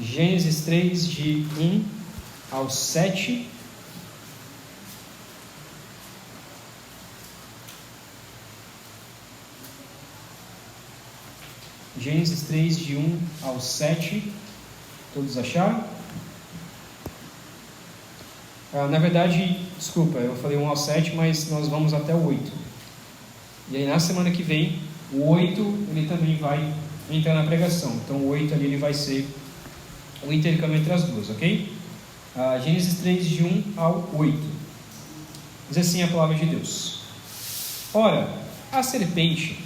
Gênesis 3, de 1 ao 7. Gênesis 3, de 1 ao 7. Todos acharam? Na verdade, desculpa, eu falei 1 ao 7, mas nós vamos até o 8. E aí na semana que vem, o 8 ele também vai entrar na pregação. Então o 8 ali ele vai ser o intercâmbio entre as duas, ok? Gênesis 3, de 1 ao 8. Diz assim a palavra de Deus: Ora, a serpente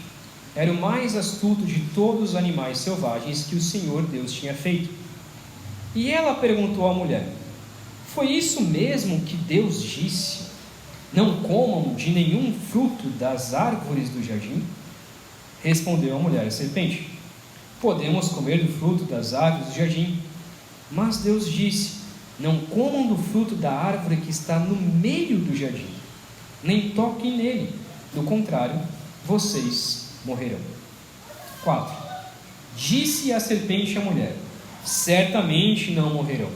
era o mais astuto de todos os animais selvagens que o Senhor Deus tinha feito. E ela perguntou à mulher: Foi isso mesmo que Deus disse? Não comam de nenhum fruto das árvores do jardim? Respondeu a mulher à serpente: Podemos comer do fruto das árvores do jardim. Mas Deus disse: Não comam do fruto da árvore que está no meio do jardim, nem toquem nele, do contrário, vocês morrerão. 4. Disse a serpente à mulher: Certamente não morrerão.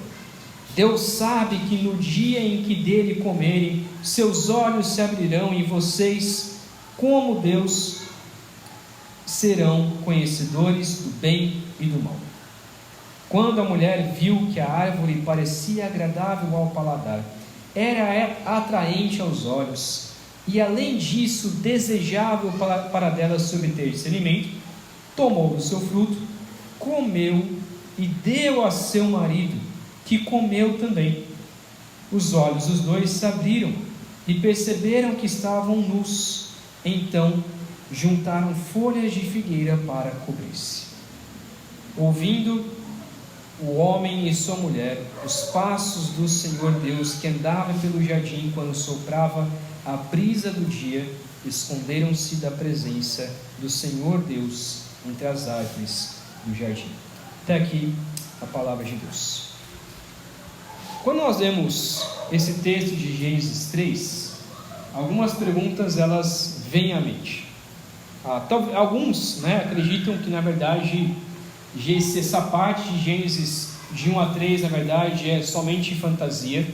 Deus sabe que no dia em que dele comerem, seus olhos se abrirão e vocês, como Deus, serão conhecedores do bem e do mal. Quando a mulher viu que a árvore parecia agradável ao paladar, era atraente aos olhos, e além disso desejável para dela se obter esse alimento, tomou do seu fruto, comeu e deu a seu marido, que comeu também. Os olhos dos dois se abriram e perceberam que estavam nus. Então juntaram folhas de figueira para cobrir-se. Ouvindo o homem e sua mulher os passos do Senhor Deus, que andava pelo jardim quando soprava a brisa do dia, esconderam-se da presença do Senhor Deus entre as árvores do jardim. Até aqui a palavra de Deus. Quando nós lemos esse texto de Gênesis 3, algumas perguntas elas vêm à mente. Alguns acreditam que na verdade essa parte de Gênesis de 1 a 3 na verdade é somente fantasia,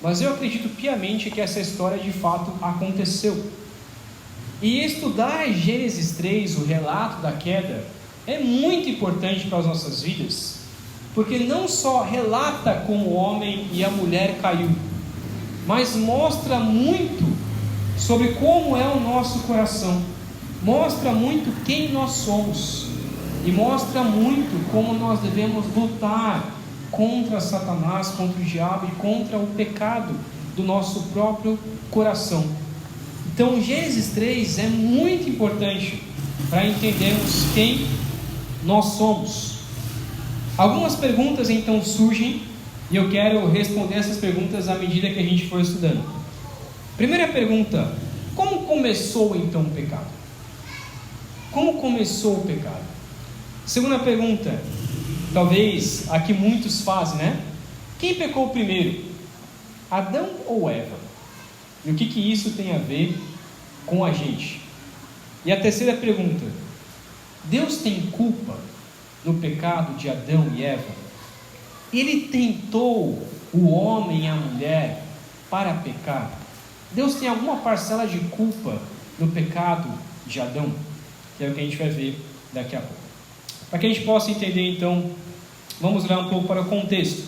mas eu acredito piamente que essa história de fato aconteceu. E estudar Gênesis 3, o relato da queda, é muito importante para as nossas vidas, porque não só relata como o homem e a mulher caiu, mas mostra muito sobre como é o nosso coração, mostra muito quem nós somos, e mostra muito como nós devemos lutar contra Satanás, contra o diabo e contra o pecado do nosso próprio coração. Então Gênesis 3 é muito importante para entendermos quem nós somos. Algumas perguntas então surgem, e eu quero responder essas perguntas à medida que a gente for estudando. Primeira pergunta: como começou então o pecado? Como começou o pecado? Segunda pergunta, talvez a que muitos fazem, Quem pecou primeiro? Adão ou Eva? E o que isso tem a ver com a gente? E a terceira pergunta: Deus tem culpa no pecado de Adão e Eva? Ele tentou o homem e a mulher para pecar? Deus tem alguma parcela de culpa no pecado de Adão? Que é o que a gente vai ver daqui a pouco. Para que a gente possa entender então, vamos olhar um pouco para o contexto.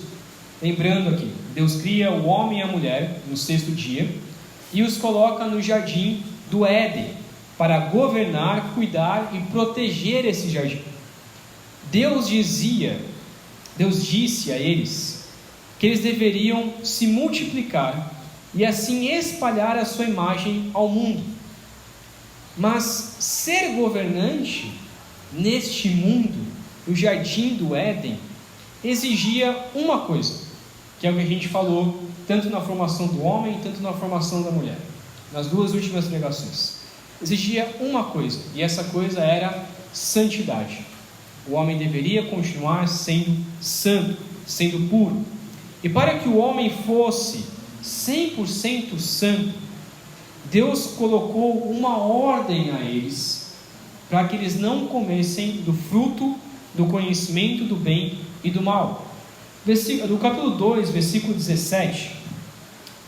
Lembrando aqui, Deus cria o homem e a mulher no sexto dia e os coloca no jardim do Éden para governar, cuidar e proteger esse jardim. Deus disse a eles que eles deveriam se multiplicar e assim espalhar a sua imagem ao mundo. Mas ser governante neste mundo, o jardim do Éden, exigia uma coisa, que é o que a gente falou tanto na formação do homem, tanto na formação da mulher, nas duas últimas pregações. Exigia uma coisa, e essa coisa era santidade. O homem deveria continuar sendo santo, sendo puro. E para que o homem fosse 100% santo, Deus colocou uma ordem a eles, para que eles não comessem do fruto do conhecimento do bem e do mal. Do capítulo 2, versículo 16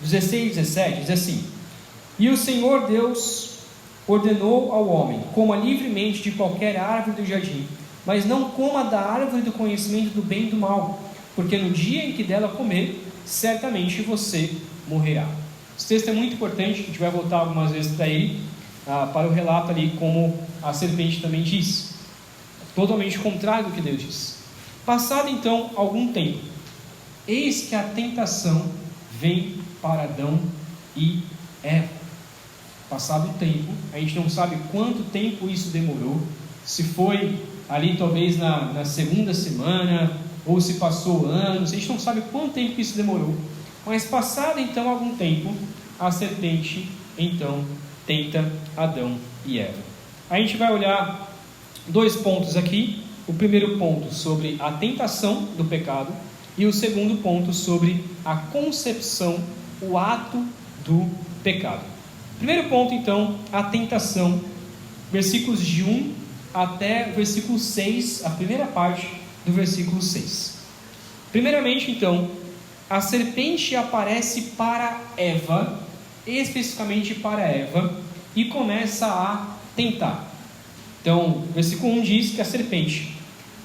e 17, diz assim: E o Senhor Deus ordenou ao homem: coma livremente de qualquer árvore do jardim, mas não coma da árvore do conhecimento do bem e do mal, porque no dia em que dela comer, certamente você morrerá. Esse texto é muito importante, a gente vai voltar algumas vezes para ele, para o relato ali, como a serpente também diz, totalmente contrário do que Deus diz. Passado então algum tempo, eis que a tentação vem para Adão e Eva. Passado o tempo, a gente não sabe quanto tempo isso demorou, se foi ali talvez na segunda semana, ou se passou anos, a gente não sabe quanto tempo isso demorou, mas passado então algum tempo, a serpente então tenta Adão e Eva. A gente vai olhar 2 pontos aqui. O primeiro ponto sobre a tentação do pecado e o segundo ponto sobre a concepção, o ato do pecado. Primeiro ponto então, a tentação, versículos de 1 até o versículo 6, a primeira parte do versículo 6. Primeiramente então, a serpente aparece para Eva, especificamente para Eva, e começa a tentar. Então, o versículo 1 diz que a serpente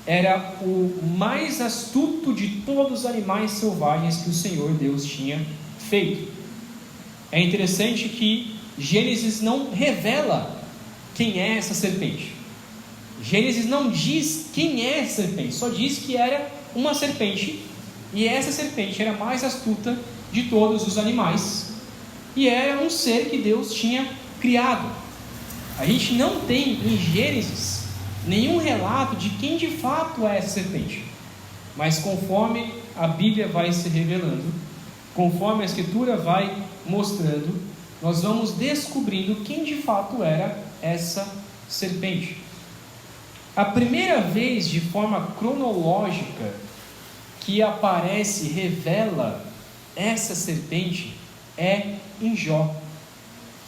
era o mais astuto de todos os animais selvagens que o Senhor Deus tinha feito. É interessante que Gênesis não revela quem é essa serpente. Gênesis não diz quem é essa serpente, só diz que era uma serpente, e essa serpente era a mais astuta de todos os animais, e era um ser que Deus tinha criado. A gente não tem em Gênesis nenhum relato de quem de fato é essa serpente, mas conforme a Bíblia vai se revelando, conforme a Escritura vai mostrando, nós vamos descobrindo quem de fato era essa serpente. A primeira vez de forma cronológica que aparece, revela essa serpente é em Jó.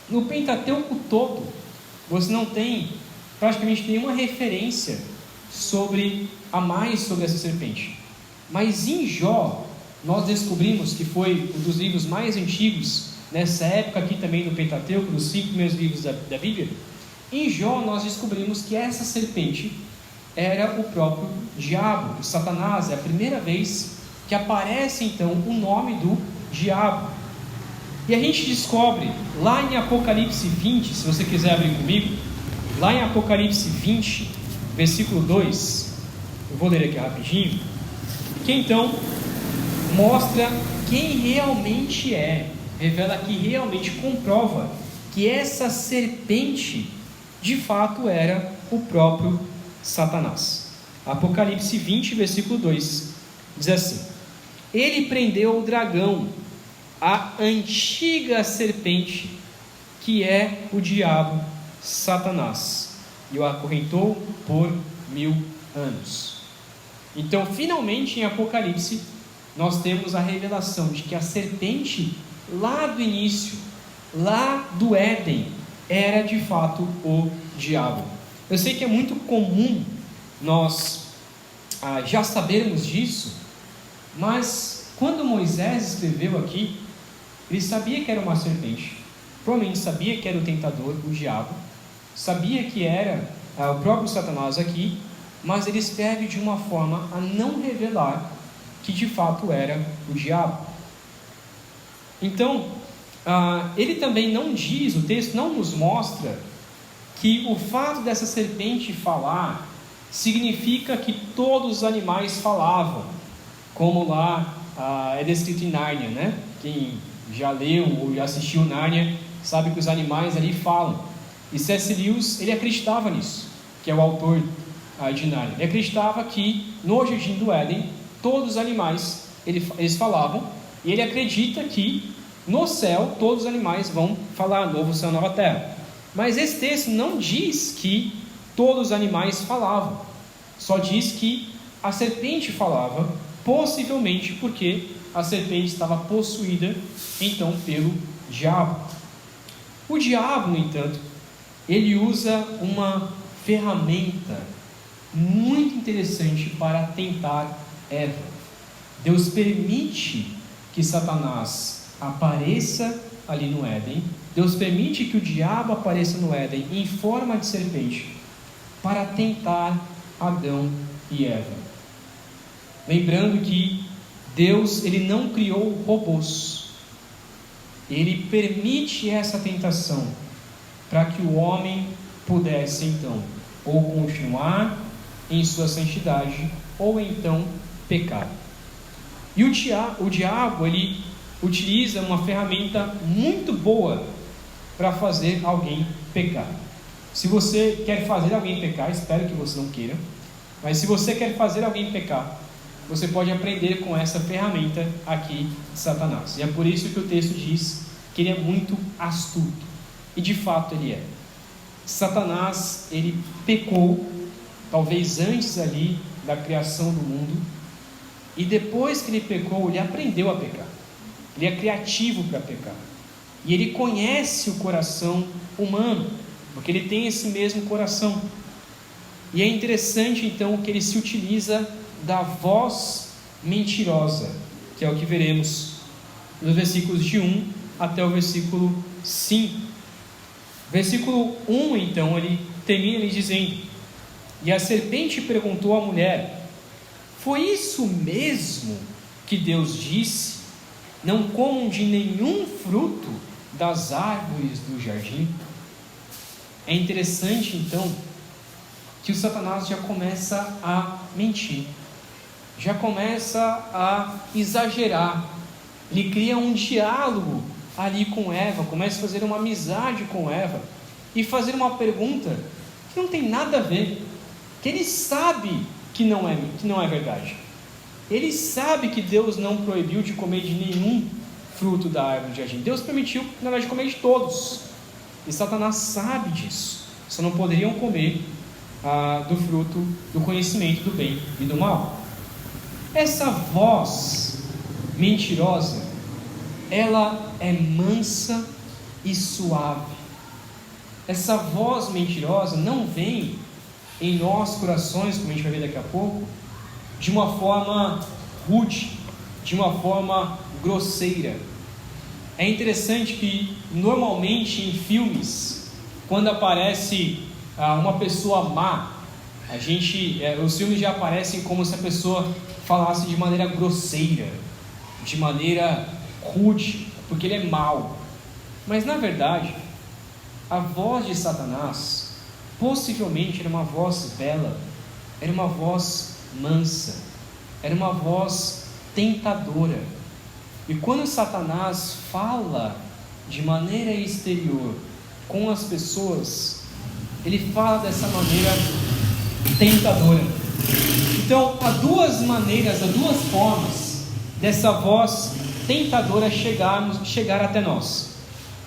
No Pentateuco todo, você não tem praticamente nenhuma referência sobre essa serpente. Mas em Jó, nós descobrimos que foi um dos livros mais antigos, nessa época aqui também no Pentateuco, nos 5 primeiros livros da Bíblia. Em Jó nós descobrimos que essa serpente era o próprio diabo, o Satanás. É a primeira vez que aparece então o nome do diabo. E a gente descobre lá em Apocalipse 20, se você quiser abrir comigo, lá em Apocalipse 20, versículo 2, eu vou ler aqui rapidinho, que então mostra quem realmente é, revela que realmente comprova que essa serpente de fato era o próprio Satanás. Apocalipse 20, versículo 2, diz assim: ele prendeu o dragão, a antiga serpente, que é o diabo, Satanás, e o acorrentou por 1000 anos. Então, finalmente, em Apocalipse, nós temos a revelação de que a serpente, lá do início, lá do Éden, era de fato o diabo. Eu sei que é muito comum nós já sabermos disso, mas quando Moisés escreveu aqui, ele sabia que era uma serpente, provavelmente sabia que era o tentador, o diabo, sabia que era o próprio Satanás aqui, mas ele escreve de uma forma a não revelar que de fato era o diabo. Então, ele também não diz, o texto não nos mostra que o fato dessa serpente falar significa que todos os animais falavam, como lá é descrito em Nárnia, né? Quem já leu ou já assistiu Nárnia sabe que os animais ali falam. E C.S. Lewis, ele acreditava nisso, que é o autor de Nárnia. Ele acreditava que no Jardim do Éden todos os animais eles falavam, e ele acredita que no céu todos os animais vão falar, novo céu, nova terra. Mas esse texto não diz que todos os animais falavam, só diz que a serpente falava, possivelmente porque a serpente estava possuída então pelo diabo. O diabo, no entanto, ele usa uma ferramenta muito interessante para tentar Eva. Deus permite que Satanás apareça ali no Éden. Deus permite que o diabo apareça no Éden em forma de serpente para tentar Adão e Eva. Lembrando que Deus, ele não criou robôs. Ele permite essa tentação para que o homem pudesse então ou continuar em sua santidade ou então pecar. E o diabo, ele utiliza uma ferramenta muito boa para fazer alguém pecar. Se você quer fazer alguém pecar, espero que você não queira, mas se você quer fazer alguém pecar, você pode aprender com essa ferramenta aqui de Satanás. E é por isso que o texto diz que ele é muito astuto. E de fato ele é. Satanás, ele pecou, talvez antes ali da criação do mundo, e depois que ele pecou, ele aprendeu a pecar. Ele é criativo para pecar. E ele conhece o coração humano, porque ele tem esse mesmo coração. E é interessante então que ele se utiliza da voz mentirosa, que é o que veremos nos versículos de 1 até o versículo 5. Versículo 1 então, ele termina ele dizendo: e a serpente perguntou à mulher: foi isso mesmo que Deus disse? Não comam de nenhum fruto das árvores do jardim? É interessante então que o Satanás já começa a mentir, já começa a exagerar. Ele cria um diálogo ali com Eva, começa a fazer uma amizade com Eva e fazer uma pergunta que não tem nada a ver, que ele sabe que não é verdade. Ele sabe que Deus não proibiu de comer de nenhum fruto da árvore do jardim. Deus permitiu, na verdade, comer de todos. E Satanás sabe disso. Só não poderiam comer do fruto do conhecimento do bem e do mal. Essa voz mentirosa, ela é mansa e suave. Essa voz mentirosa não vem em nossos corações, como a gente vai ver daqui a pouco, de uma forma rude, de uma forma grosseira. É interessante que normalmente em filmes, quando aparece uma pessoa má, os filmes já aparecem como se a pessoa falasse de maneira grosseira, de maneira rude, porque ele é mau. Mas na verdade, a voz de Satanás possivelmente era uma voz bela, era uma voz mansa, era uma voz tentadora. E quando Satanás fala de maneira exterior com as pessoas, ele fala dessa maneira tentadora. Então, há duas maneiras, há duas formas dessa voz tentadora chegar até nós.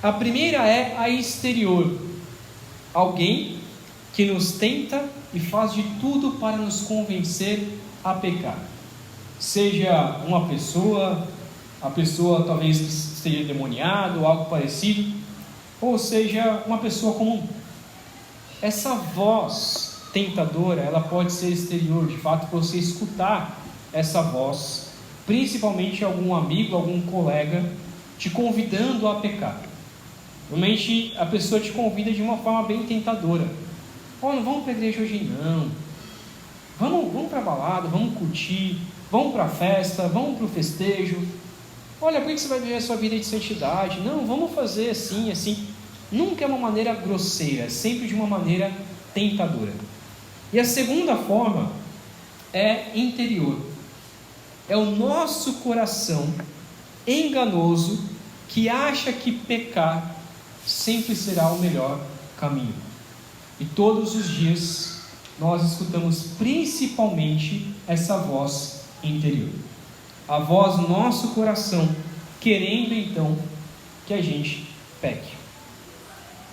A primeira é a exterior, alguém que nos tenta e faz de tudo para nos convencer a pecar. Seja uma pessoa, a pessoa talvez esteja endemoniada ou algo parecido, ou seja uma pessoa comum. Essa voz tentadora, ela pode ser exterior, de fato você escutar essa voz, principalmente algum amigo, algum colega te convidando a pecar. Normalmente a pessoa te convida de uma forma bem tentadora. Não vamos para a igreja hoje não, vamos para a balada, vamos curtir, vamos para a festa, vamos para o festejo. Olha, por que você vai viver a sua vida de santidade? Não, vamos fazer assim, assim. Nunca é uma maneira grosseira, é sempre de uma maneira tentadora. E a segunda forma é interior. É o nosso coração enganoso que acha que pecar sempre será o melhor caminho. E todos os dias nós escutamos principalmente essa voz interior. A voz do nosso coração querendo então que a gente peque.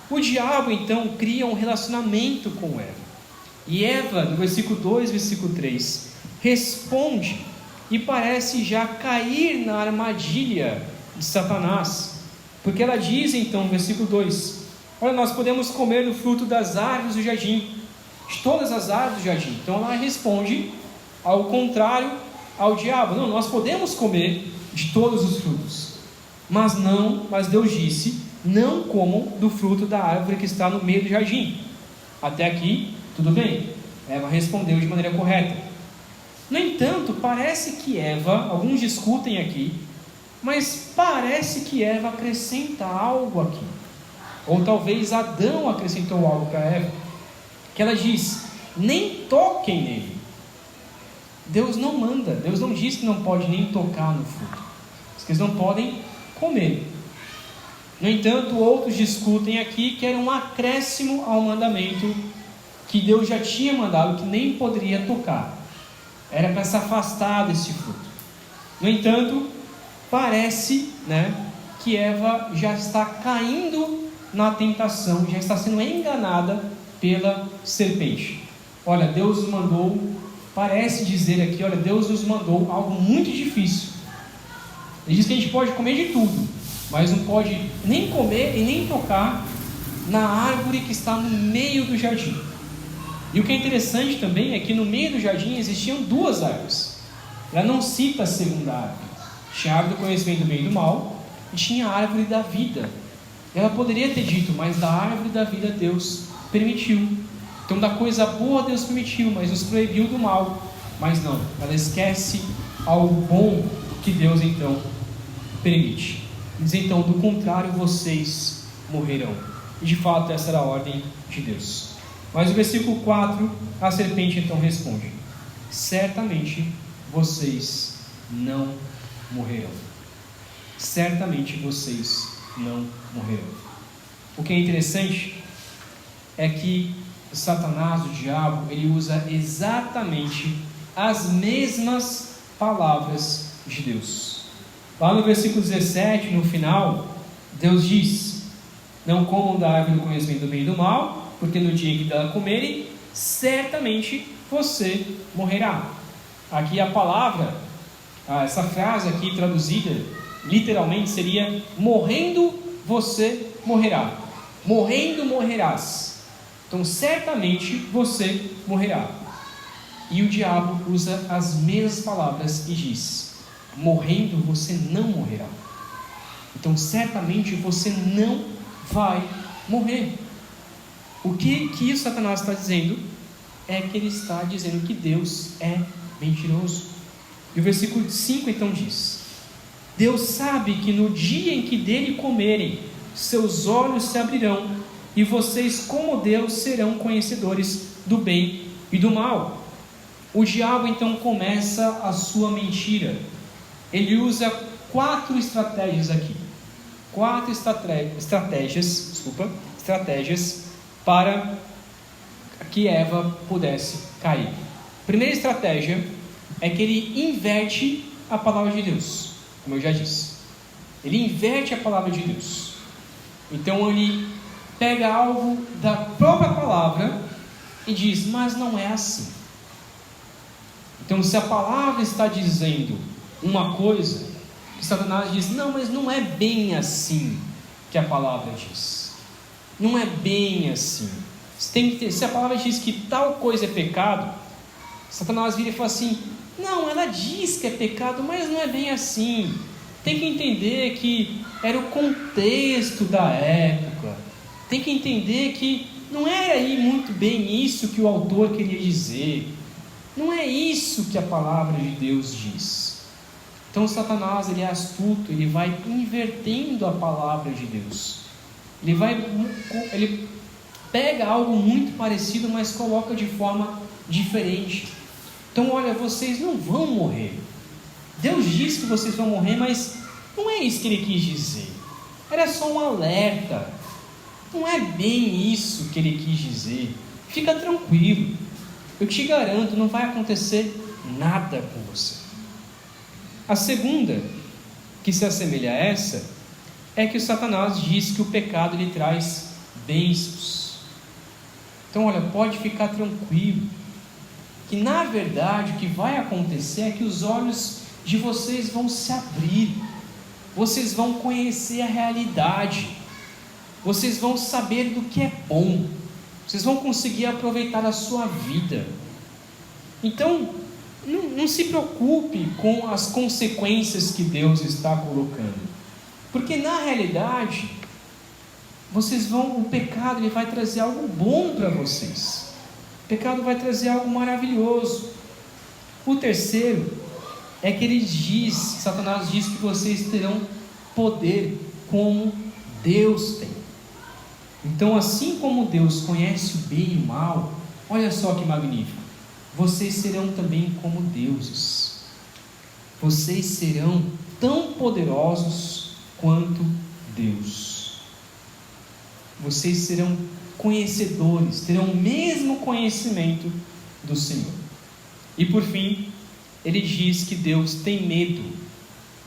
O diabo então cria um relacionamento com Eva. E Eva, no versículo 2, versículo 3, responde e parece já cair na armadilha de Satanás. Porque ela diz então no versículo 2: olha, nós podemos comer do fruto das árvores do jardim, de todas as árvores do jardim. Então ela responde ao contrário ao diabo: não, nós podemos comer de todos os frutos, mas Deus disse: não comam do fruto da árvore que está no meio do jardim. Até aqui, tudo bem. Eva respondeu de maneira correta. No entanto, parece que Eva, alguns discutem aqui, mas parece que Eva acrescenta algo aqui. Ou talvez Adão acrescentou algo para Eva, que ela diz: nem toquem nele. Deus não manda, Deus não diz que não pode nem tocar no fruto, diz que eles não podem comer. No entanto, outros discutem aqui que era um acréscimo ao mandamento que Deus já tinha mandado, que nem poderia tocar, era para se afastar desse fruto. No entanto, parece, que Eva já está caindo na tentação, já está sendo enganada pela serpente. Olha, Deus nos mandou, parece dizer aqui, olha, Deus nos mandou algo muito difícil. Ele diz que a gente pode comer de tudo, mas não pode nem comer e nem tocar na árvore que está no meio do jardim. E o que é interessante também é que no meio do jardim existiam duas árvores. Ela não cita a segunda árvore. Tinha a árvore do conhecimento do bem e do mal, e tinha a árvore da vida. Ela poderia ter dito: mas da árvore da vida Deus permitiu. Então da coisa boa Deus permitiu, mas nos proibiu do mal. Mas não, ela esquece algo bom que Deus então permite. Diz então: do contrário vocês morrerão. E de fato essa era a ordem de Deus. Mas o versículo 4, a serpente então responde: certamente vocês não morrerão. Certamente vocês não morrerão. O que é interessante é que Satanás, o diabo, ele usa exatamente as mesmas palavras de Deus. Lá no versículo 17, no final, Deus diz: não comam da árvore do conhecimento do bem e do mal, porque no dia em que dela comerem, certamente você morrerá. Aqui a palavra, essa frase aqui traduzida, literalmente seria: morrendo você morrerá. Morrendo morrerás. Então certamente você morrerá. E o diabo usa as mesmas palavras e diz: morrendo você não morrerá. Então certamente você não vai morrer. O que Satanás está dizendo é que ele está dizendo que Deus é mentiroso. E o versículo 5 então diz: Deus sabe que no dia em que dele comerem, seus olhos se abrirão, e vocês, como Deus, serão conhecedores do bem e do mal. O diabo então começa a sua mentira. Ele usa 4 estratégias aqui. 4 estratégias para que Eva pudesse cair. A primeira estratégia é que ele inverte a palavra de Deus, como eu já disse. Ele inverte a palavra de Deus. Então ele pega algo da própria palavra e diz: mas não é assim. Então se a palavra está dizendo uma coisa, Satanás diz: não, mas não é bem assim que a palavra diz. Não é bem assim. Se a palavra diz que tal coisa é pecado, Satanás vira e fala assim: não, ela diz que é pecado, mas não é bem assim. Tem que entender que era o contexto da época. Tem que entender que não era aí muito bem isso que o autor queria dizer. Não é isso que a palavra de Deus diz. Então Satanás, ele é astuto, ele vai invertendo a palavra de Deus. Ele pega algo muito parecido, mas coloca de forma diferente. Então olha, vocês não vão morrer. Deus disse que vocês vão morrer, mas não é isso que ele quis dizer. Era só um alerta. Não é bem isso que ele quis dizer. Fica tranquilo. Eu te garanto, não vai acontecer nada com você. A segunda, que se assemelha a essa, é que o Satanás diz que o pecado lhe traz bênçãos. Então olha, pode ficar tranquilo, que na verdade o que vai acontecer é que os olhos de vocês vão se abrir, vocês vão conhecer a realidade, vocês vão saber do que é bom, vocês vão conseguir aproveitar a sua vida. Então não se preocupe com as consequências que Deus está colocando, porque na realidade o pecado ele vai trazer algo bom para vocês. O pecado vai trazer algo maravilhoso. O terceiro é que Satanás diz que vocês terão poder como Deus tem. Então, assim como Deus conhece o bem e o mal, olha só que magnífico, vocês serão também como deuses. Vocês serão tão poderosos quanto Deus. Vocês serão conhecedores, terão o mesmo conhecimento do Senhor. E por fim, ele diz que Deus tem medo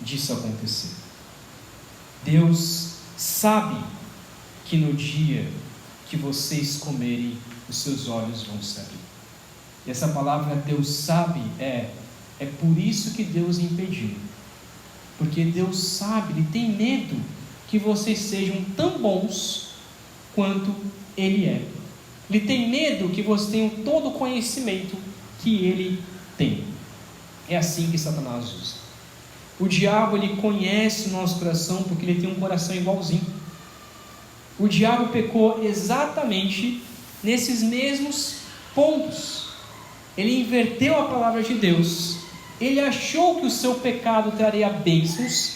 disso acontecer. Deus sabe que no dia que vocês comerem, os seus olhos vão se abrir. E essa palavra Deus sabe é por isso que Deus impediu. Porque Deus sabe, Ele tem medo que vocês sejam tão bons quanto Ele é. Ele tem medo que vocês tenham todo o conhecimento que Ele tem. É assim que Satanás usa. O diabo, ele conhece o nosso coração porque ele tem um coração igualzinho. O diabo pecou exatamente nesses mesmos pontos. Ele inverteu a palavra de Deus. Ele achou que o seu pecado traria bênçãos.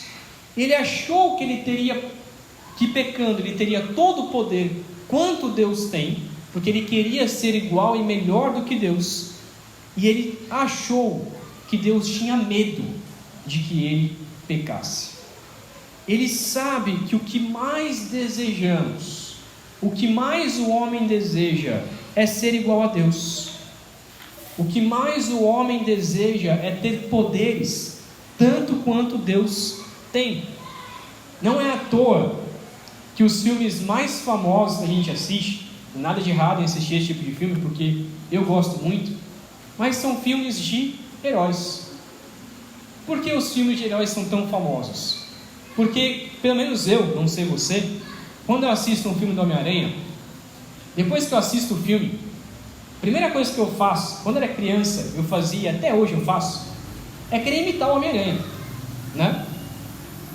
Ele achou que pecando ele teria todo o poder quanto Deus tem, porque ele queria ser igual e melhor do que Deus. E ele achou que Deus tinha medo de que ele pecasse. Ele sabe que o que mais desejamos, o que mais o homem deseja é ser igual a Deus. O que mais o homem deseja é ter poderes, tanto quanto Deus tem. Não é à toa que os filmes mais famosos que a gente assiste, nada de errado em assistir esse tipo de filme, porque eu gosto muito, mas são filmes de heróis. Por que os filmes de heróis são tão famosos? Porque, pelo menos eu, não sei você, quando eu assisto um filme do Homem-Aranha, depois que eu assisto o filme, a primeira coisa que eu faço, quando eu era criança, eu fazia, até hoje eu faço, é querer imitar o Homem-Aranha, né?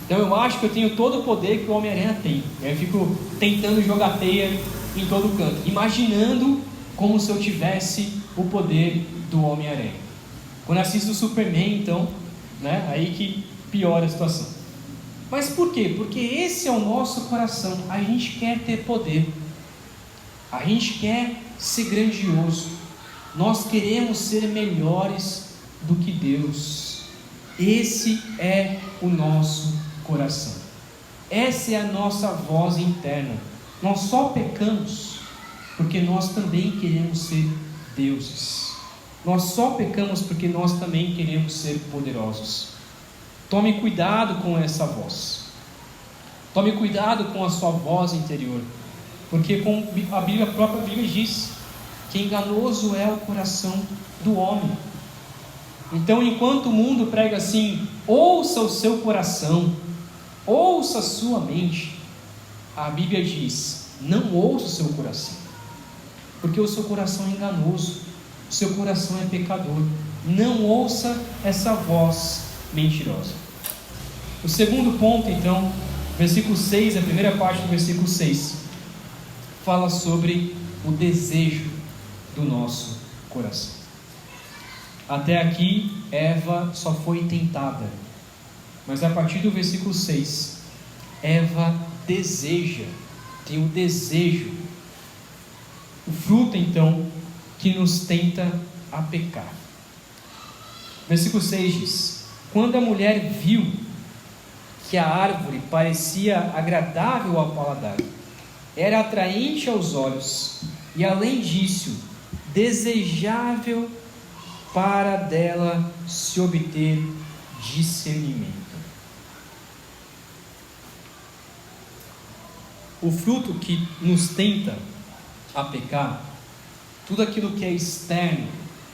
Então eu acho que eu tenho todo o poder que o Homem-Aranha tem. Eu fico tentando jogar teia em todo canto, imaginando como se eu tivesse o poder do Homem-Aranha. Quando eu assisto o Superman, então, né, aí que piora a situação. Mas por quê? Porque esse é o nosso coração. A gente quer ter poder. A gente quer ser grandioso. Nós queremos ser melhores do que Deus. Esse é o nosso coração. Essa é a nossa voz interna. Nós só pecamos porque nós também queremos ser deuses. Nós só pecamos porque nós também queremos ser poderosos. Tome cuidado com essa voz. Tome cuidado com a sua voz interior. Porque como a própria Bíblia diz, que enganoso é o coração do homem. Então, enquanto o mundo prega assim, ouça o seu coração, ouça a sua mente, a Bíblia diz, não ouça o seu coração. Porque o seu coração é enganoso, o seu coração é pecador. Não ouça essa voz mentirosa. O segundo ponto, então, versículo 6, a primeira parte do versículo 6, fala sobre o desejo do nosso coração. Até aqui, Eva só foi tentada, mas a partir do versículo 6, Eva deseja, tem o desejo, o fruto então, que nos tenta a pecar. Versículo 6 diz: quando a mulher viu que a árvore parecia agradável ao paladar, era atraente aos olhos, e além disso, desejável para dela se obter discernimento. O fruto que nos tenta a pecar, tudo aquilo que é externo,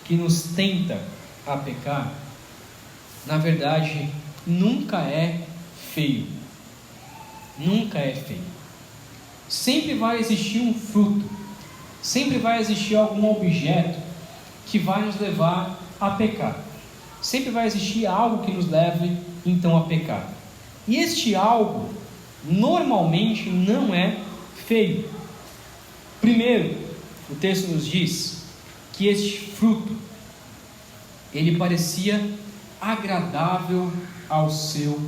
que nos tenta a pecar, na verdade, nunca é feio. Nunca é feio. Sempre vai existir um fruto, sempre vai existir algum objeto que vai nos levar a pecar. sempre vai existir algo que nos leve então a pecar. E este algo normalmente não é feio. Primeiro, o texto nos diz que este fruto, ele parecia agradável ao seu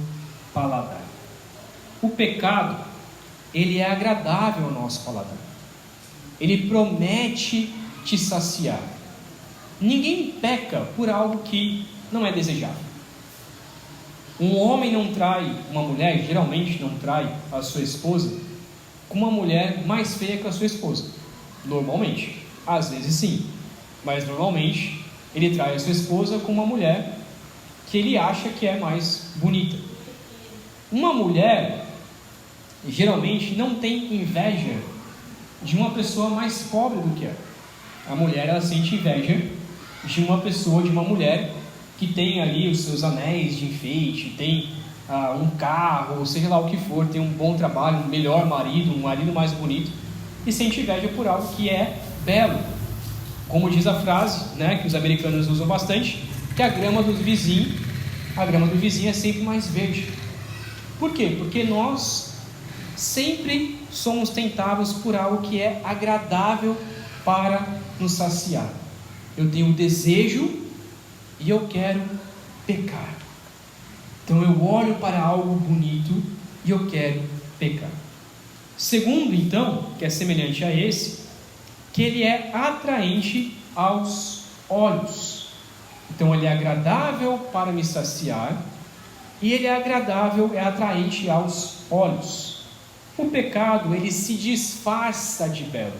paladar. O pecado, ele é agradável ao nosso paladar. Ele promete te saciar. Ninguém peca por algo que não é desejável. Um homem não trai uma mulher, geralmente não trai a sua esposa, com uma mulher mais feia que a sua esposa. Normalmente. Às vezes sim. Mas normalmente ele trai a sua esposa com uma mulher que ele acha que é mais bonita. Uma mulher geralmente não tem inveja de uma pessoa mais pobre do que ela. A mulher, ela sente inveja de uma pessoa, de uma mulher que tem ali os seus anéis de enfeite, tem um carro, seja lá o que for, tem um bom trabalho, um melhor marido, um marido mais bonito, e sente inveja por algo que é belo. Como diz a frase, né, que os americanos usam bastante, que a grama do vizinho é sempre mais verde. Por quê? Porque nós sempre somos tentados por algo que é agradável para nos saciar. Eu tenho um desejo e eu quero pecar. Então eu olho para algo bonito e eu quero pecar. Segundo, então, que é semelhante a esse, que ele é atraente aos olhos. Então ele é agradável para me saciar e ele é agradável, é atraente aos olhos. O pecado, ele se disfarça de belo.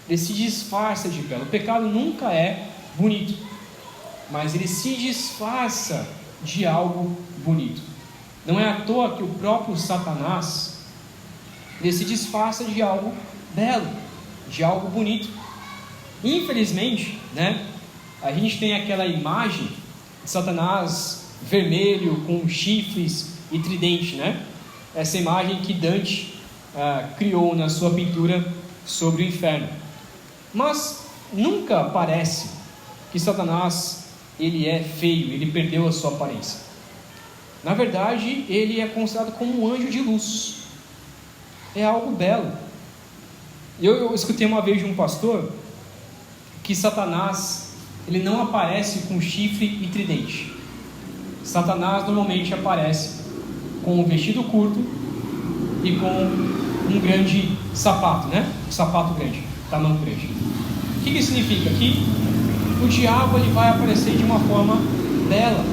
Ele se disfarça de belo. O pecado nunca é bonito, mas ele se disfarça de algo bonito. Não é à toa que o próprio Satanás, ele se disfarça de algo belo, de algo bonito. Infelizmente, né, a gente tem aquela imagem de Satanás vermelho, com chifres e tridente, né? Essa imagem que Dante criou na sua pintura sobre o inferno. Mas nunca parece que Satanás ele é feio, ele perdeu a sua aparência. Na verdade, ele é considerado como um anjo de luz. É algo belo. Eu escutei uma vez de um pastor que Satanás ele não aparece com chifre e tridente. Satanás normalmente aparece com um vestido curto e com um grande sapato, né? Um sapato grande, tamanho grande. O que isso significa? Que o diabo ele vai aparecer de uma forma bela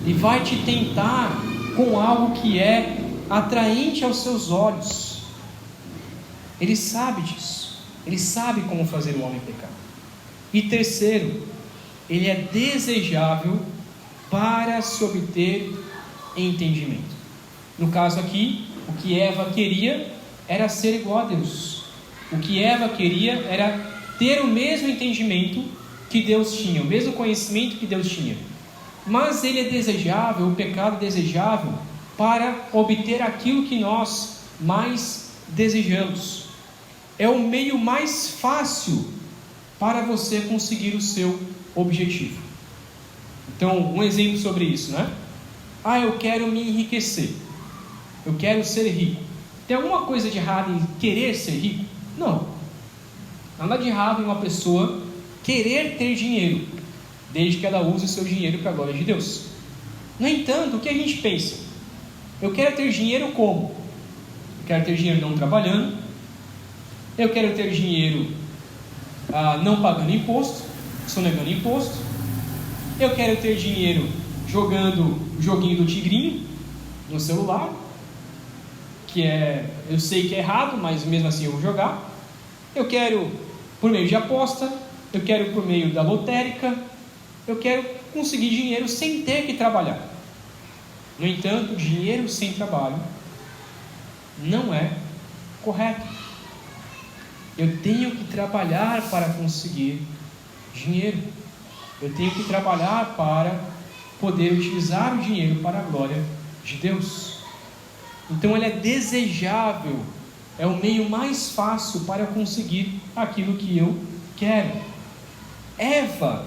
e vai te tentar com algo que é atraente aos seus olhos. Ele sabe disso. Ele sabe como fazer o homem pecar. E terceiro, ele é desejável para se obter entendimento. No caso aqui, o que Eva queria era ser igual a Deus. O que Eva queria era ter o mesmo entendimento que Deus tinha, o mesmo conhecimento que Deus tinha. Mas ele é desejável, o pecado é desejável para obter aquilo que nós mais desejamos. É o meio mais fácil para você conseguir o seu objetivo. Então, um exemplo sobre isso, né? Eu quero me enriquecer. Eu quero ser rico. Tem alguma coisa de errado em querer ser rico? Não. Nada de errado em uma pessoa querer ter dinheiro, desde que ela use o seu dinheiro para a glória de Deus. No entanto, o que a gente pensa? Eu quero ter dinheiro como? Eu quero ter dinheiro não trabalhando. Eu quero ter dinheiro não pagando imposto, sonegando imposto. Eu quero ter dinheiro jogando o joguinho do tigrinho no celular, que eu sei que é errado, mas mesmo assim eu vou jogar. Eu quero por meio de aposta, eu quero por meio da lotérica, eu quero conseguir dinheiro sem ter que trabalhar. No entanto, dinheiro sem trabalho não é correto. Eu tenho que trabalhar para conseguir dinheiro. Eu tenho que trabalhar para poder utilizar o dinheiro para a glória de Deus. Então ele é desejável, é o meio mais fácil para conseguir aquilo que eu quero. Eva,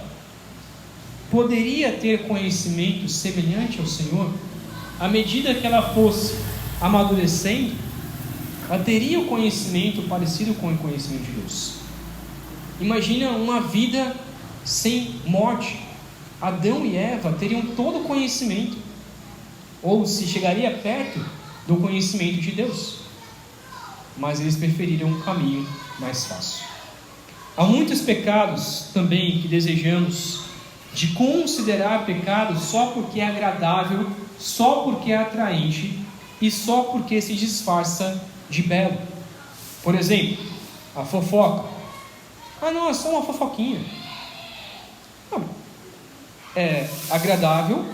poderia ter conhecimento semelhante ao Senhor, à medida que ela fosse amadurecendo, ela teria o conhecimento parecido com o conhecimento de Deus. Imagina uma vida sem morte. Adão e Eva teriam todo o conhecimento, ou se chegaria perto do conhecimento de Deus, mas eles preferiram um caminho mais fácil. Há muitos pecados também que desejamos de considerar pecado só porque é agradável, só porque é atraente e só porque se disfarça de belo. Por exemplo, a fofoca. Não, é só uma fofoquinha. Não. É agradável,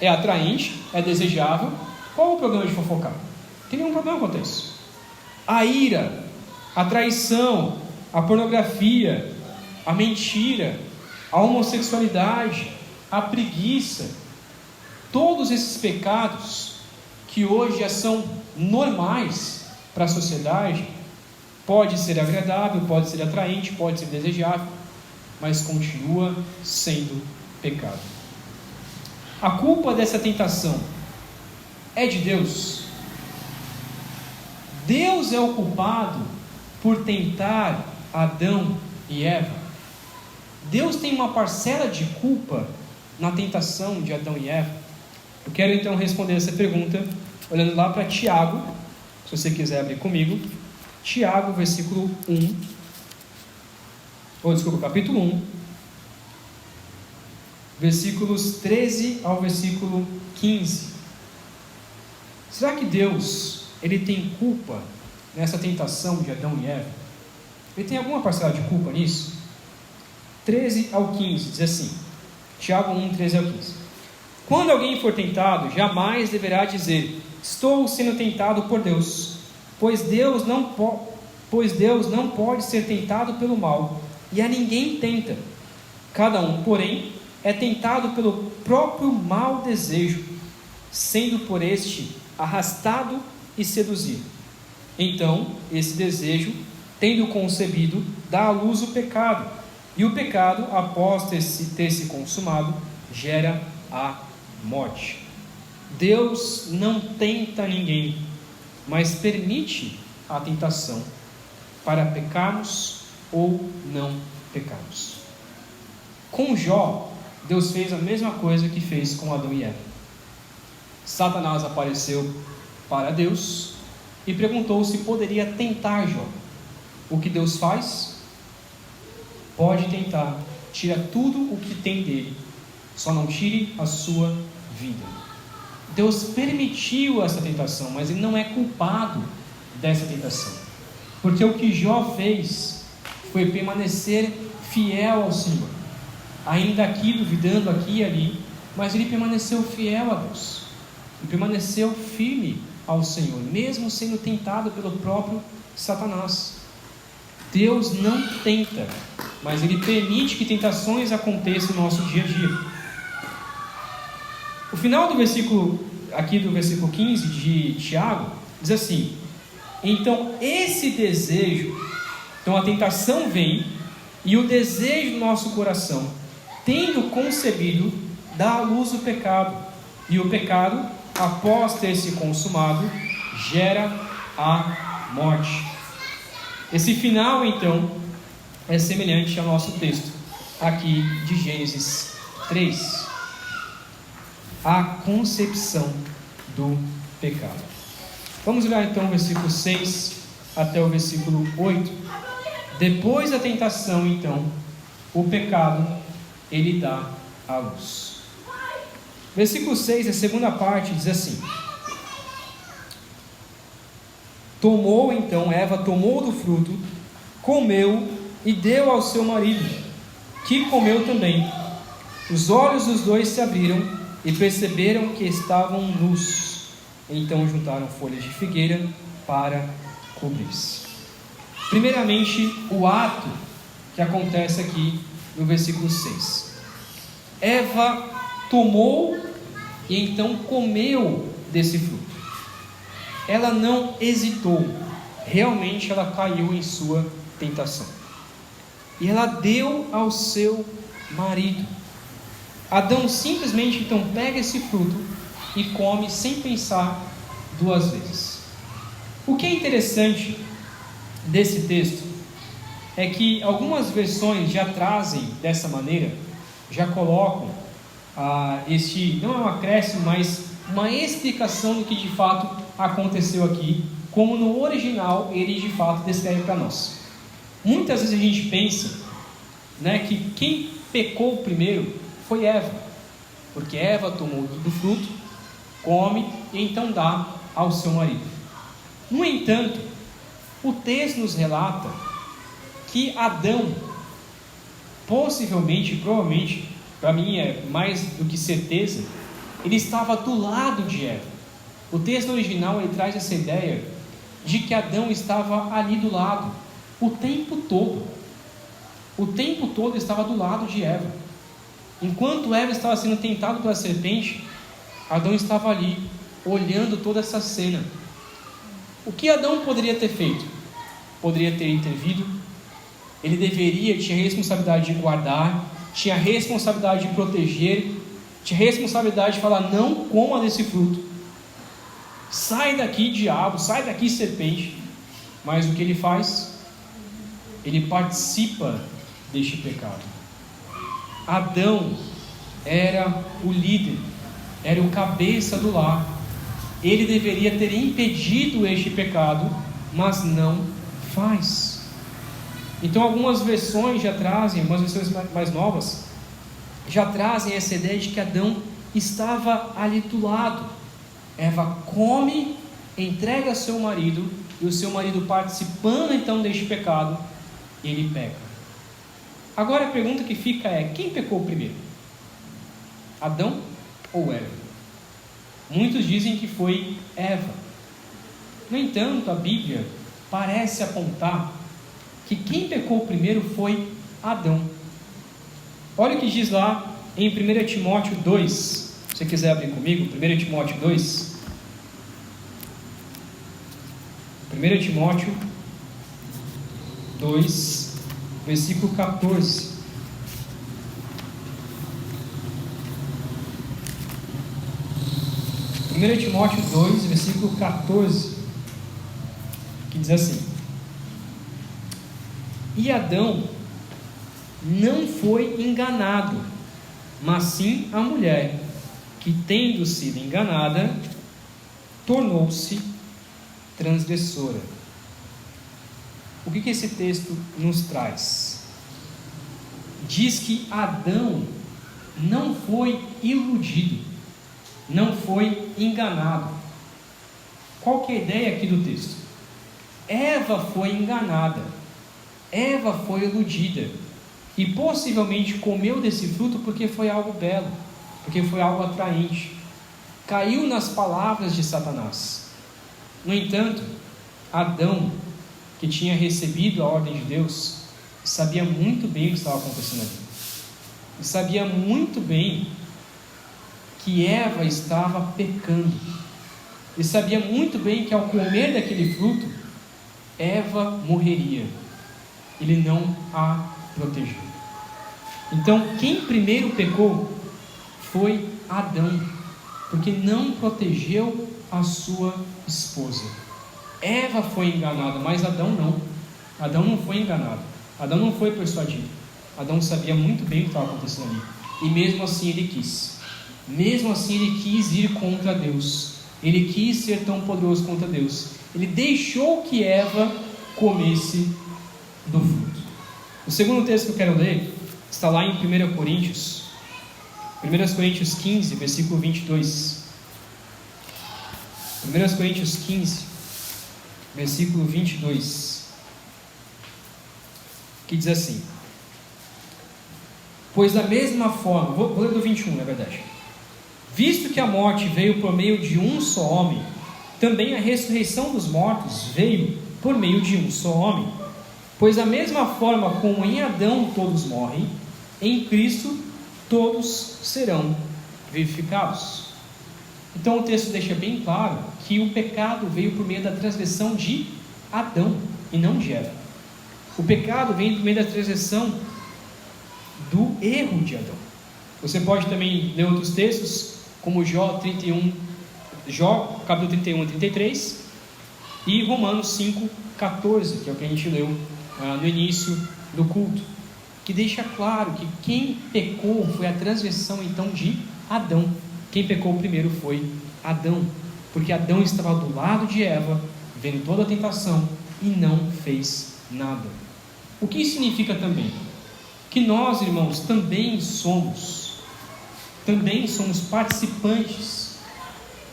é atraente, é desejável. Qual o problema de fofocar? Não tem nenhum problema quanto a isso. A ira, a traição, a pornografia, a mentira, a homossexualidade, a preguiça, todos esses pecados que hoje já são normais para a sociedade, pode ser agradável, pode ser atraente, pode ser desejável, mas continua sendo pecado. A culpa dessa tentação é de Deus? Deus é o culpado por tentar Adão e Eva? Deus tem uma parcela de culpa na tentação de Adão e Eva? Eu quero então responder essa pergunta olhando lá para Tiago, se você quiser abrir comigo. Tiago, capítulo 1, versículos 13 ao versículo 15. Será que Deus, ele tem culpa nessa tentação de Adão e Eva? Ele tem alguma parcela de culpa nisso? 13 ao 15, diz assim, Tiago 1, 13 ao 15. Quando alguém for tentado, jamais deverá dizer, estou sendo tentado por Deus, pois Deus não pode ser tentado pelo mal, e a ninguém tenta. Cada um, porém, é tentado pelo próprio mau desejo, sendo por este arrastado e seduzido. Então, esse desejo, tendo concebido, dá à luz o pecado, e o pecado, após ter se consumado, gera a morte. Deus não tenta ninguém, mas permite a tentação para pecarmos ou não pecarmos. Com Jó, Deus fez a mesma coisa que fez com Adão e Eva. Satanás apareceu para Deus e perguntou se poderia tentar Jó. O que Deus faz? Pode tentar, tira tudo o que tem dele, só não tire a sua vida. Deus permitiu essa tentação, mas ele não é culpado dessa tentação, porque o que Jó fez foi permanecer fiel ao Senhor, ainda aqui duvidando aqui e ali, mas ele permaneceu fiel a Deus, ele permaneceu firme ao Senhor, mesmo sendo tentado pelo próprio Satanás. Deus não tenta, mas ele permite que tentações aconteçam no nosso dia a dia. O final do versículo 15 de Tiago diz assim: então esse desejo, então a tentação vem, e o desejo do nosso coração, tendo concebido, dá à luz o pecado, e o pecado, após ter se consumado, gera a morte. Esse final, então, é semelhante ao nosso texto aqui de Gênesis 3. A concepção do pecado. Vamos olhar então o versículo 6 até o versículo 8. Depois da tentação, então, o pecado, ele dá à luz. Versículo 6, a segunda parte, diz assim: Eva tomou do fruto, comeu e deu ao seu marido, que comeu também. Os olhos dos dois se abriram e perceberam que estavam nus. Então juntaram folhas de figueira para cobrir-se. Primeiramente, o ato que acontece aqui no versículo 6. Eva tomou e então comeu desse fruto. Ela não hesitou, realmente ela caiu em sua tentação. E ela deu ao seu marido. Adão simplesmente então pega esse fruto e come sem pensar duas vezes. O que é interessante desse texto é que algumas versões já trazem dessa maneira, já colocam não é um acréscimo, mas uma explicação do que de fato aconteceu aqui, como no original ele de fato descreve para nós. Muitas vezes a gente pensa, né, que quem pecou primeiro foi Eva, porque Eva tomou do fruto, come e então dá ao seu marido. No entanto, o texto nos relata que Adão, possivelmente, provavelmente, para mim é mais do que certeza, ele estava do lado de Eva. O texto original ele traz essa ideia de que Adão estava ali do lado, o tempo todo. O tempo todo estava do lado de Eva. Enquanto Eva estava sendo tentada pela serpente, Adão estava ali, olhando toda essa cena. O que Adão poderia ter feito? Poderia ter intervido. Ele tinha a responsabilidade de guardar, tinha a responsabilidade de proteger, tinha a responsabilidade de falar: não coma desse fruto, sai daqui diabo, sai daqui serpente. Mas o que ele faz? Ele participa deste pecado. Adão era o líder, era o cabeça do lar. Ele deveria ter impedido este pecado, mas não faz. Então algumas versões já trazem, algumas versões mais novas, já trazem essa ideia de que Adão estava ali do lado. Eva come, entrega ao seu marido, e o seu marido participando então deste pecado, ele peca. Agora a pergunta que fica é: quem pecou primeiro? Adão ou Eva? Muitos dizem que foi Eva. No entanto, a Bíblia parece apontar que quem pecou primeiro foi Adão. Olha o que diz lá em 1 Timóteo 2. Se você quiser abrir comigo, 1 Timóteo 2. 1 Timóteo 2, versículo 14. 1 Timóteo 2, versículo 14, que diz assim: e Adão não foi enganado, mas sim a mulher, que tendo sido enganada, tornou-se transgressora. O que esse texto nos traz? Diz que Adão não foi iludido, não foi enganado. Qual que é a ideia aqui do texto? Eva foi enganada, Eva foi iludida, e possivelmente comeu desse fruto porque foi algo belo, porque foi algo atraente, caiu nas palavras de Satanás. No entanto, Adão, que tinha recebido a ordem de Deus, sabia muito bem o que estava acontecendo ali, e sabia muito bem que Eva estava pecando, e sabia muito bem que ao comer daquele fruto, Eva morreria. Ele não a protegeu. Então, quem primeiro pecou foi Adão, porque não protegeu a sua esposa. Eva foi enganada, mas Adão não. Adão não foi enganado, Adão não foi persuadido. Adão sabia muito bem o que estava acontecendo ali, e mesmo assim ele quis. Mesmo assim ele quis ir contra Deus, ele quis ser tão poderoso contra Deus. Ele deixou que Eva comesse do fruto. O segundo texto que eu quero ler está lá em 1 Coríntios 15, versículo 22. 1 Coríntios 15, versículo 22, que diz assim: pois da mesma forma, vou ler do 21 na verdade: visto que a morte veio por meio de um só homem, também a ressurreição dos mortos veio por meio de um só homem. Pois da mesma forma como em Adão todos morrem, em Cristo todos serão vivificados. Então o texto deixa bem claro que o pecado veio por meio da transgressão de Adão e não de Eva. O pecado vem por meio da transgressão do erro de Adão. Você pode também ler outros textos, como Jó capítulo 31 e 33, e Romanos 5, 14, que é o que a gente leu no início do culto, que deixa claro que quem pecou foi a transgressão então de Adão. Quem pecou primeiro foi Adão, porque Adão estava do lado de Eva, vendo toda a tentação e não fez nada. O que isso significa também? Que nós, irmãos, também somos participantes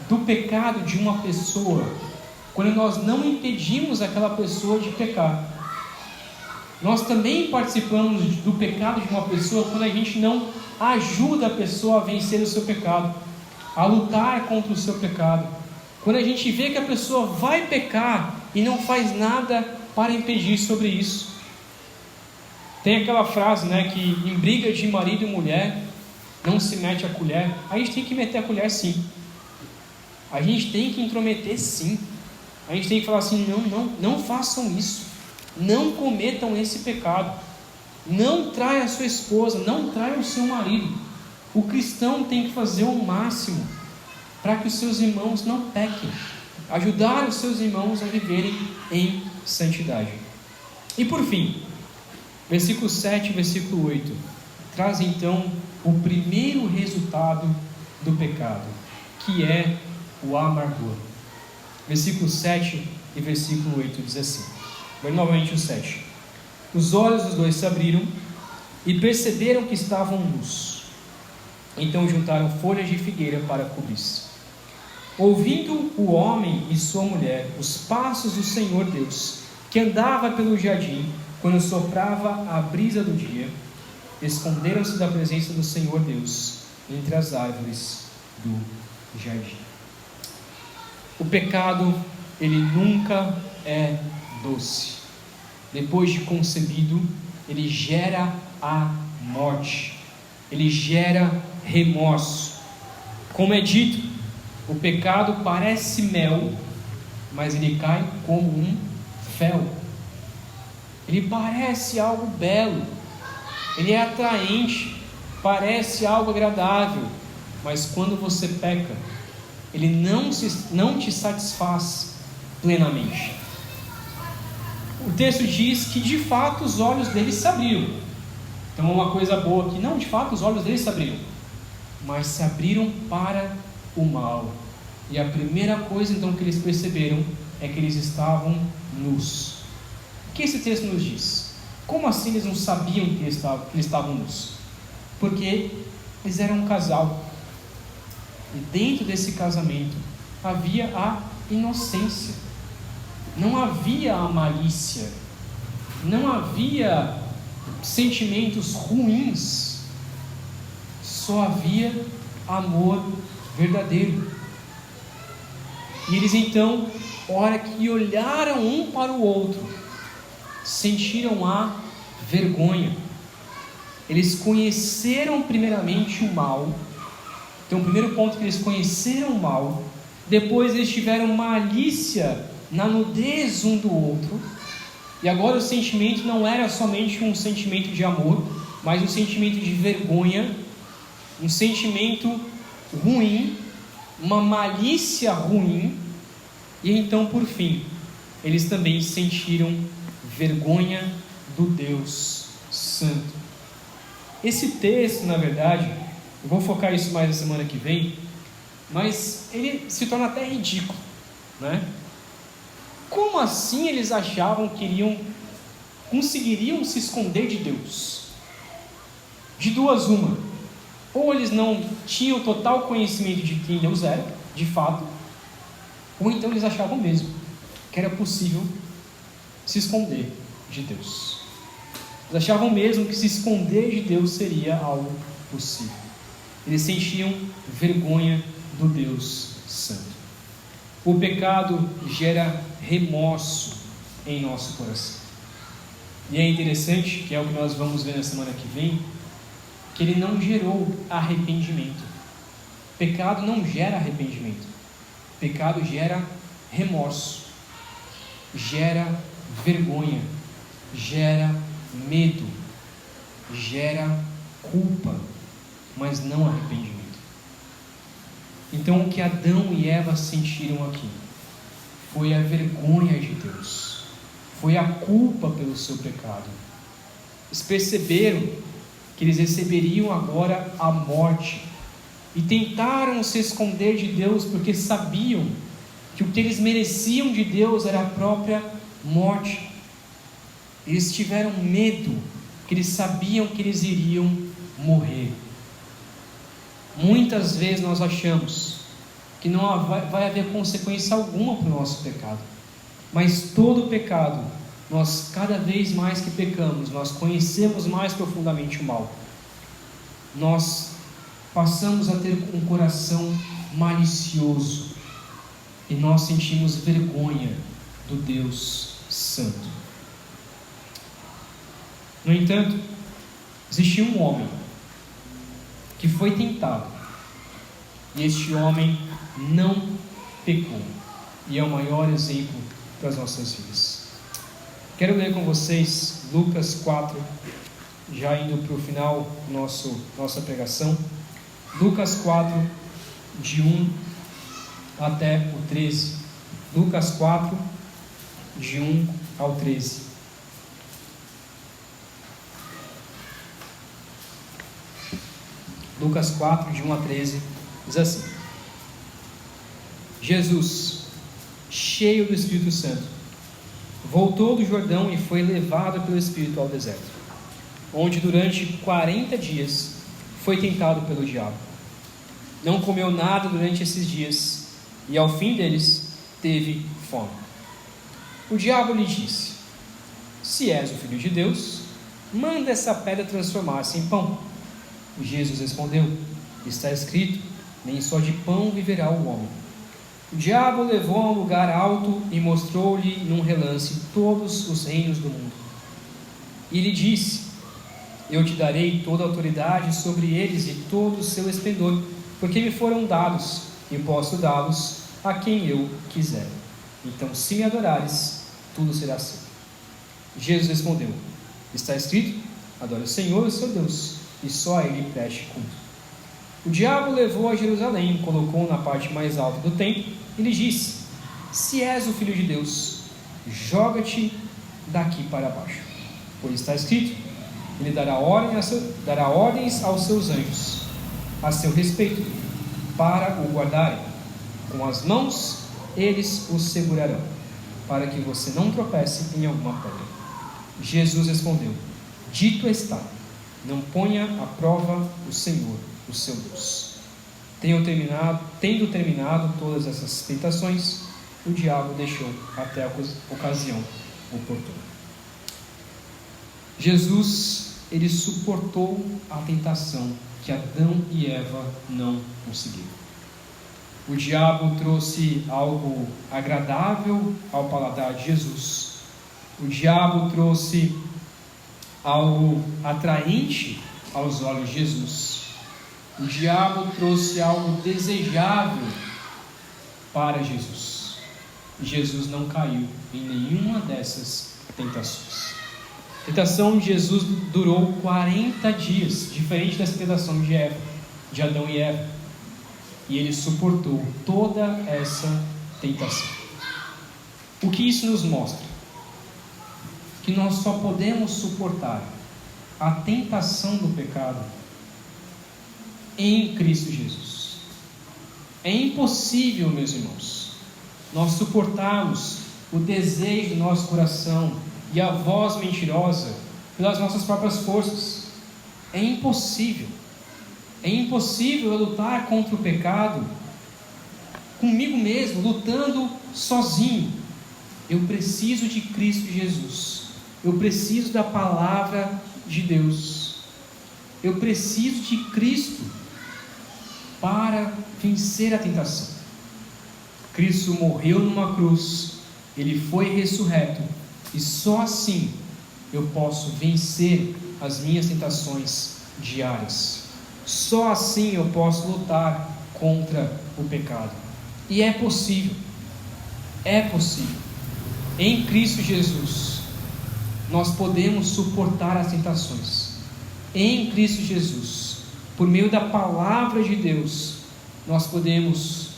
do pecado de uma pessoa, quando nós não impedimos aquela pessoa de pecar. Nós também participamos do pecado de uma pessoa quando a gente não ajuda a pessoa a vencer o seu pecado, a lutar contra o seu pecado. Quando a gente vê que a pessoa vai pecar e não faz nada para impedir sobre isso. Tem aquela frase, que em briga de marido e mulher não se mete a colher. A gente tem que meter a colher, sim. A gente tem que intrometer, sim. A gente tem que falar assim: não façam isso. Não cometam esse pecado. Não traia a sua esposa, não traia o seu marido. O cristão tem que fazer o máximo para que os seus irmãos não pequem, ajudar os seus irmãos a viverem em santidade. E por fim, versículo 7 e versículo 8 traz então o primeiro resultado do pecado, que é o amargor. Versículo 7 e versículo 8 diz assim, vai novamente o 7: os olhos dos dois se abriram e perceberam que estavam nus. Então juntaram folhas de figueira para cobrir-se. Ouvindo o homem e sua mulher os passos do Senhor Deus, que andava pelo jardim, quando soprava a brisa do dia, esconderam-se da presença do Senhor Deus entre as árvores do jardim. O pecado, ele nunca é doce. Depois de concebido, ele gera a morte, ele gera remorso. Como é dito, o pecado parece mel, mas ele cai como um fel. Ele parece algo belo, ele é atraente, parece algo agradável, mas quando você peca, ele não te satisfaz plenamente. O texto diz que de fato os olhos deles se abriram. Então uma coisa boa aqui, de fato os olhos deles se abriram, mas se abriram para o mal. E a primeira coisa então que eles perceberam é que eles estavam nus. O que esse texto nos diz? Como assim eles não sabiam que eles estavam nus? Porque eles eram um casal, e dentro desse casamento havia a inocência, não havia a malícia, não havia sentimentos ruins, só havia amor verdadeiro. E eles então, a hora que olharam um para o outro, sentiram a vergonha. Eles conheceram primeiramente o mal. Então o primeiro ponto é que eles conheceram o mal. Depois eles tiveram malícia na nudez um do outro. E agora o sentimento não era somente um sentimento de amor, mas um sentimento de vergonha, um sentimento ruim, uma malícia ruim. E então, por fim, eles também sentiram vergonha do Deus Santo. Esse texto, na verdade, eu vou focar isso mais na semana que vem, mas ele se torna até ridículo, Como assim eles achavam que conseguiriam se esconder de Deus? De duas uma: ou eles não tinham total conhecimento de quem Deus era, de fato, ou então eles achavam mesmo que era possível se esconder de Deus. Eles achavam mesmo que se esconder de Deus seria algo possível. Eles sentiam vergonha do Deus Santo. O pecado gera remorso em nosso coração. E é interessante, que é o que nós vamos ver na semana que vem, que ele não gerou arrependimento. Pecado não gera arrependimento. Pecado gera remorso, gera vergonha, gera medo, gera culpa. mas não arrependimento. Então o que Adão e Eva sentiram aqui foi a vergonha de Deus, foi a culpa pelo seu pecado. Eles perceberam que eles receberiam agora a morte e tentaram se esconder de Deus porque sabiam que o que eles mereciam de Deus era a própria morte. Eles tiveram medo, porque eles sabiam que eles iriam morrer. Muitas vezes nós achamos que não vai haver consequência alguma para o nosso pecado, mas todo pecado, nós cada vez mais que pecamos, nós conhecemos mais profundamente o mal, nós passamos a ter um coração malicioso e nós sentimos vergonha do Deus Santo. No entanto, existia um homem que foi tentado, e este homem não pecou, e é o maior exemplo para as nossas vidas. Quero ler com vocês Lucas 4, já indo para o final nossa pregação. Lucas 4, de 1 até o 13. Lucas 4, de 1 ao 13. Lucas 4, de 1 a 13, diz assim: Jesus, cheio do Espírito Santo, voltou do Jordão e foi levado pelo Espírito ao deserto, onde durante 40 dias foi tentado pelo diabo. Não comeu nada durante esses dias, e ao fim deles teve fome. O diabo lhe disse: se és o Filho de Deus, manda essa pedra transformar-se em pão. Jesus respondeu: está escrito, nem só de pão viverá o homem. O diabo o levou a um lugar alto e mostrou-lhe num relance todos os reinos do mundo. E lhe disse: eu te darei toda a autoridade sobre eles e todo o seu esplendor, porque me foram dados, e posso dá-los a quem eu quiser. Então, se me adorares, tudo será seu. Jesus respondeu: está escrito, adore o Senhor, o seu Deus, e só a ele preste culto. O diabo o levou a Jerusalém, colocou-o na parte mais alta do templo e lhe disse: se és o Filho de Deus, joga-te daqui para baixo, pois está escrito, ele dará ordens aos seus anjos a seu respeito, para o guardarem. Com as mãos eles o segurarão, para que você não tropece em alguma pedra. Jesus respondeu: dito está, não ponha à prova o Senhor, o seu Deus. Tendo terminado todas essas tentações, o diabo deixou até a ocasião oportuna. Jesus, ele suportou a tentação que Adão e Eva não conseguiram. O diabo trouxe algo agradável ao paladar de Jesus. O diabo trouxe algo atraente aos olhos de Jesus. O diabo trouxe algo desejável para Jesus. E Jesus não caiu em nenhuma dessas tentações. A tentação de Jesus durou 40 dias, diferente dessa tentação de Adão e Eva. E ele suportou toda essa tentação. O que isso nos mostra? Que nós só podemos suportar a tentação do pecado em Cristo Jesus. É impossível, meus irmãos, nós suportarmos o desejo do nosso coração e a voz mentirosa pelas nossas próprias forças. É impossível. É impossível eu lutar contra o pecado comigo mesmo, lutando sozinho. Eu preciso de Cristo Jesus. Eu preciso da palavra de Deus. Eu preciso de Cristo para vencer a tentação. Cristo morreu numa cruz, ele foi ressurreto, e só assim eu posso vencer as minhas tentações diárias. Só assim eu posso lutar contra o pecado. E é possível. É possível. Em Cristo Jesus, nós podemos suportar as tentações. Em Cristo Jesus, por meio da palavra de Deus, nós podemos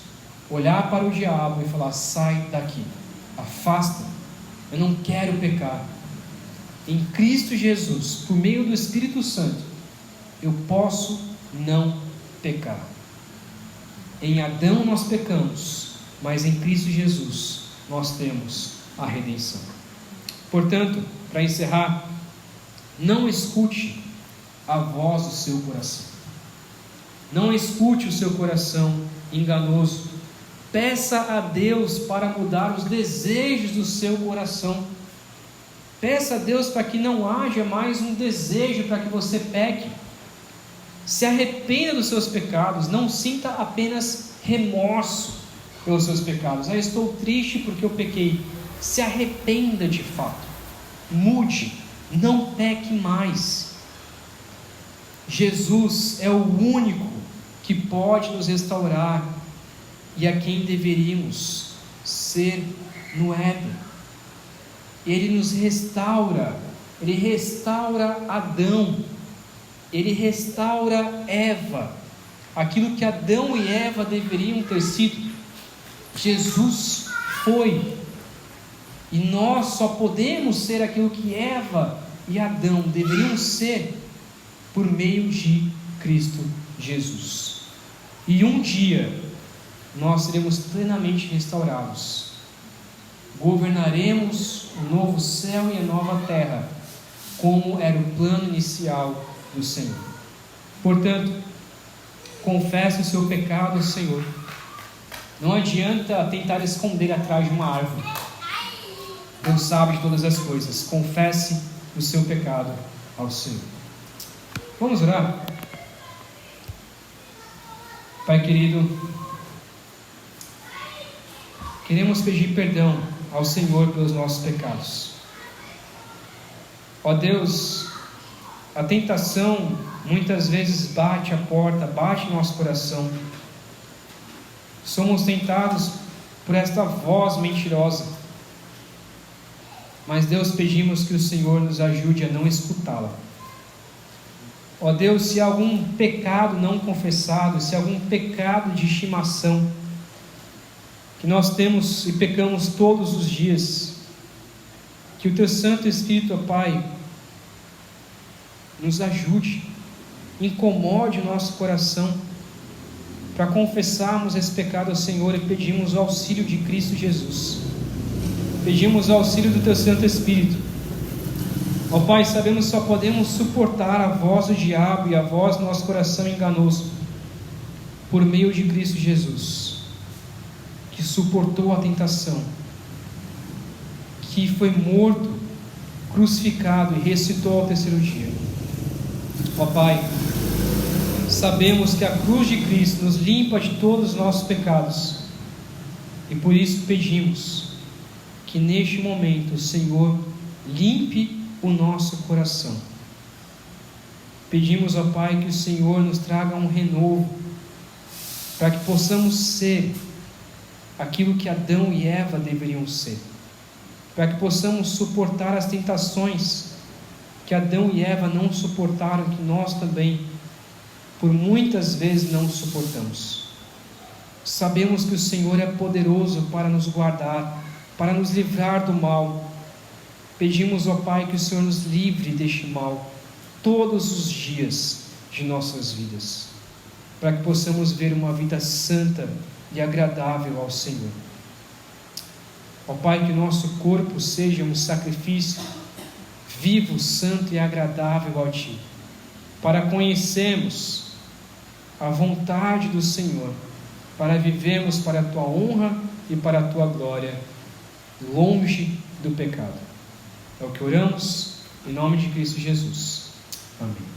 olhar para o diabo e falar: sai daqui, afasta, eu não quero pecar. Em Cristo Jesus, por meio do Espírito Santo, eu posso não pecar. Em Adão nós pecamos, mas em Cristo Jesus nós temos a redenção. Portanto, para encerrar, não escute a voz do seu coração. Não escute o seu coração enganoso. Peça a Deus para mudar os desejos do seu coração. Peça a Deus para que não haja mais um desejo para que você peque. Se arrependa dos seus pecados. Não sinta apenas remorso pelos seus pecados. Eu estou triste porque eu pequei. Se arrependa de fato. Mude. Não peque mais. Jesus é o único que pode nos restaurar e a quem deveríamos ser no Éden. Ele nos restaura, Ele restaura Adão, Ele restaura Eva, aquilo que Adão e Eva deveriam ter sido, Jesus foi, e nós só podemos ser aquilo que Eva e Adão deveriam ser, por meio de Cristo Jesus. E um dia, nós seremos plenamente restaurados, governaremos o novo céu e a nova terra, como era o plano inicial do Senhor. Portanto, confesse o seu pecado ao Senhor. Não adianta tentar esconder atrás de uma árvore. Deus sabe de todas as coisas. Confesse o seu pecado ao Senhor. Vamos orar? Pai querido, queremos pedir perdão ao Senhor pelos nossos pecados. Ó Deus, a tentação muitas vezes bate a porta, bate no nosso coração. Somos tentados por esta voz mentirosa. Mas Deus, pedimos que o Senhor nos ajude a não escutá-la. Ó Deus, se há algum pecado não confessado, se há algum pecado de estimação, que nós temos e pecamos todos os dias, que o Teu Santo Espírito, ó Pai, nos ajude, incomode o nosso coração, para confessarmos esse pecado ao Senhor e pedimos o auxílio de Cristo Jesus, pedimos o auxílio do Teu Santo Espírito. Ó Pai, sabemos que só podemos suportar a voz do diabo e a voz do nosso coração enganoso, por meio de Cristo Jesus, que suportou a tentação, que foi morto, crucificado e ressuscitou ao terceiro dia. Ó Pai, sabemos que a cruz de Cristo nos limpa de todos os nossos pecados, e por isso pedimos que neste momento o Senhor limpe o nosso coração. Pedimos, ó Pai, que o Senhor nos traga um renovo, para que possamos ser aquilo que Adão e Eva deveriam ser, para que possamos suportar as tentações que Adão e Eva não suportaram, que nós também, por muitas vezes, não suportamos. Sabemos que o Senhor é poderoso para nos guardar, para nos livrar do mal. Pedimos, ó Pai, que o Senhor nos livre deste mal, todos os dias de nossas vidas, para que possamos ver uma vida santa e agradável ao Senhor. Ó Pai, que o nosso corpo seja um sacrifício vivo, santo e agradável a Ti, para conhecermos a vontade do Senhor, para vivermos para a Tua honra e para a Tua glória, longe do pecado. É o que oramos, em nome de Cristo Jesus. Amém.